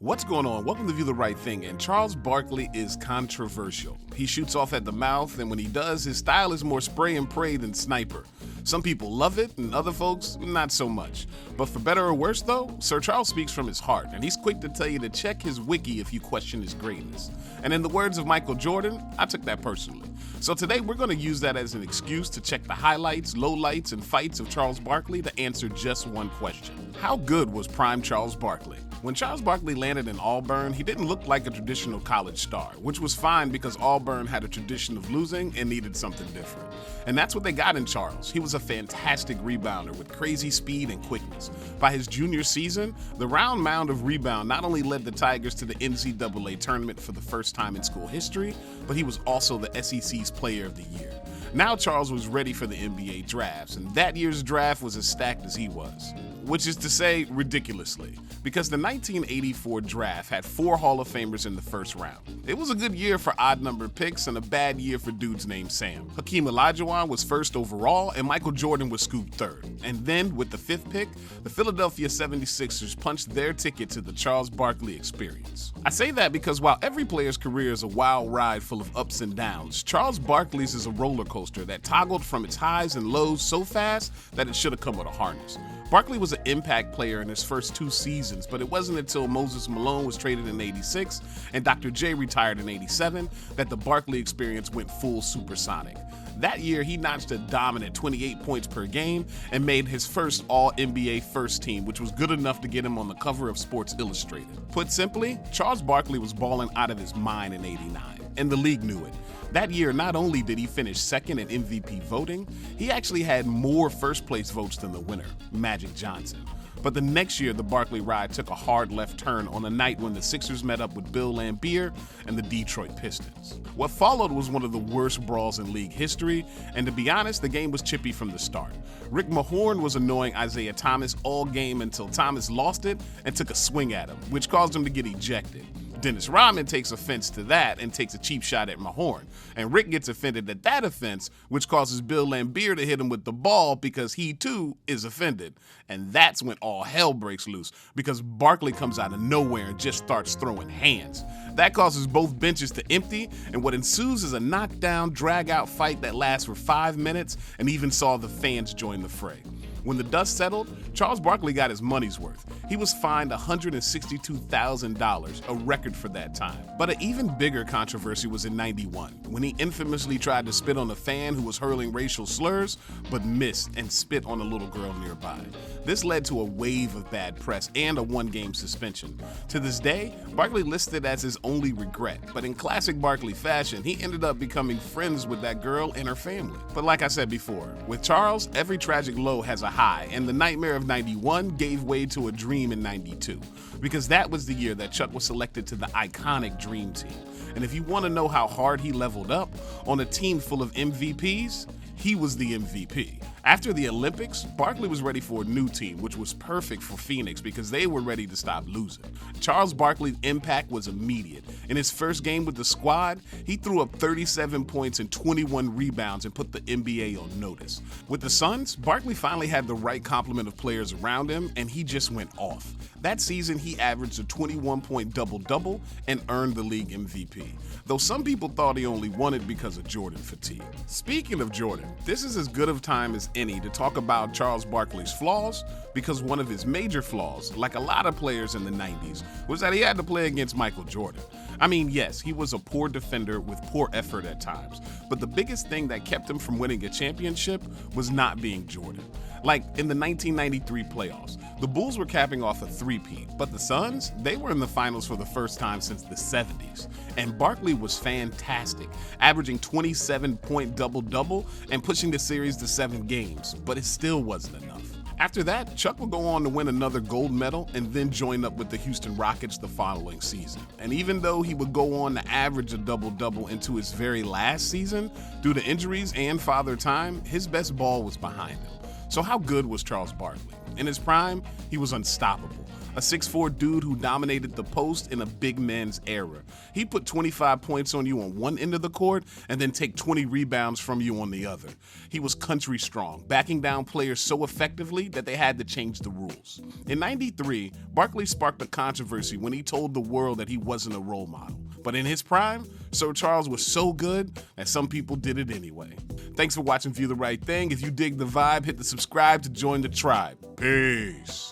What's going on? Welcome to View the Right Thing, and Charles Barkley is controversial. He shoots off at the mouth, and when he does, his style is more spray and pray than sniper. Some people love it, and other folks, not so much. But for better or worse though, Sir Charles speaks from his heart, and he's quick to tell you to check his wiki if you question his greatness. And in the words of Michael Jordan, I took that personally. So today we're going to use that as an excuse to check the highlights, lowlights, and fights of Charles Barkley to answer just one question. How good was prime Charles Barkley? When Charles Barkley landed in Auburn, he didn't look like a traditional college star, which was fine because Auburn had a tradition of losing and needed something different. And that's what they got in Charles. He was a fantastic rebounder with crazy speed and quickness. By his junior season, the round mound of rebound not only led the Tigers to the NCAA tournament for the first time in school history, but he was also the SEC's Player of the Year. Now Charles was ready for the NBA drafts, and that year's draft was as stacked as he was. Which is to say, ridiculously, because the 1984 draft had 4 Hall of Famers in the first round. It was a good year for odd-numbered picks and a bad year for dudes named Sam. Hakeem Olajuwon was first overall, and Michael Jordan was scooped third. And then, with the 5th pick, the Philadelphia 76ers punched their ticket to the Charles Barkley experience. I say that because while every player's career is a wild ride full of ups and downs, Charles Barkley's is a roller coaster that toggled from its highs and lows so fast that it should have come with a harness. Barkley was an impact player in his first 2 seasons, but it wasn't until Moses Malone was traded in '86 and Dr. J retired in '87 that the Barkley experience went full supersonic. That year, he notched a dominant 28 points per game and made his first All-NBA first team, which was good enough to get him on the cover of Sports Illustrated. Put simply, Charles Barkley was balling out of his mind in '89, and the league knew it. That year, not only did he finish second in MVP voting, he actually had more first-place votes than the winner, Magic Johnson. But the next year, the Barkley ride took a hard left turn on a night when the Sixers met up with Bill Laimbeer and the Detroit Pistons. What followed was one of the worst brawls in league history, and to be honest, the game was chippy from the start. Rick Mahorn was annoying Isaiah Thomas all game until Thomas lost it and took a swing at him, which caused him to get ejected. Dennis Rodman takes offense to that and takes a cheap shot at Mahorn. And Rick gets offended at that offense, which causes Bill Laimbeer to hit him with the ball because he too is offended. And that's when all hell breaks loose because Barkley comes out of nowhere and just starts throwing hands. That causes both benches to empty, and what ensues is a knockdown, drag-out fight that lasts for 5 minutes and even saw the fans join the fray. When the dust settled, Charles Barkley got his money's worth. He was fined $162,000, a record for that time. But an even bigger controversy was in '91, when he infamously tried to spit on a fan who was hurling racial slurs, but missed and spit on a little girl nearby. This led to a wave of bad press and a 1-game suspension. To this day, Barkley lists it as his only regret, but in classic Barkley fashion, he ended up becoming friends with that girl and her family. But like I said before, with Charles, every tragic low has a high, and the nightmare of '91 gave way to a dream in '92, because that was the year that Chuck was selected to the iconic Dream Team. And if you want to know how hard he leveled up on a team full of MVPs, he was the MVP. After the Olympics, Barkley was ready for a new team, which was perfect for Phoenix because they were ready to stop losing. Charles Barkley's impact was immediate. In his first game with the squad, he threw up 37 points and 21 rebounds and put the NBA on notice. With the Suns, Barkley finally had the right complement of players around him, and he just went off. That season, he averaged a 21-point double-double and earned the league MVP, though some people thought he only won it because of Jordan fatigue. Speaking of Jordan, this is as good of time as any to talk about Charles Barkley's flaws, because one of his major flaws, like a lot of players in the 90s, was that he had to play against Michael Jordan. I mean, yes, he was a poor defender with poor effort at times, but the biggest thing that kept him from winning a championship was not being Jordan. Like in the 1993 playoffs, the Bulls were capping off a three-peat, but the Suns, they were in the finals for the first time since the 70s. And Barkley was fantastic, averaging 27-point double-double and pushing the series to 7 games, but it still wasn't enough. After that, Chuck would go on to win another gold medal and then join up with the Houston Rockets the following season. And even though he would go on to average a double-double into his very last season, due to injuries and father time, his best ball was behind him. So how good was Charles Barkley? In his prime, he was unstoppable. A 6'4" dude who dominated the post in a big man's era. He put 25 points on you on one end of the court and then take 20 rebounds from you on the other. He was country strong, backing down players so effectively that they had to change the rules. In '93, Barkley sparked a controversy when he told the world that he wasn't a role model. But in his prime, Sir Charles was so good that some people did it anyway. Thanks for watching View the Right Thing. If you dig the vibe, hit the subscribe to join the tribe. Peace.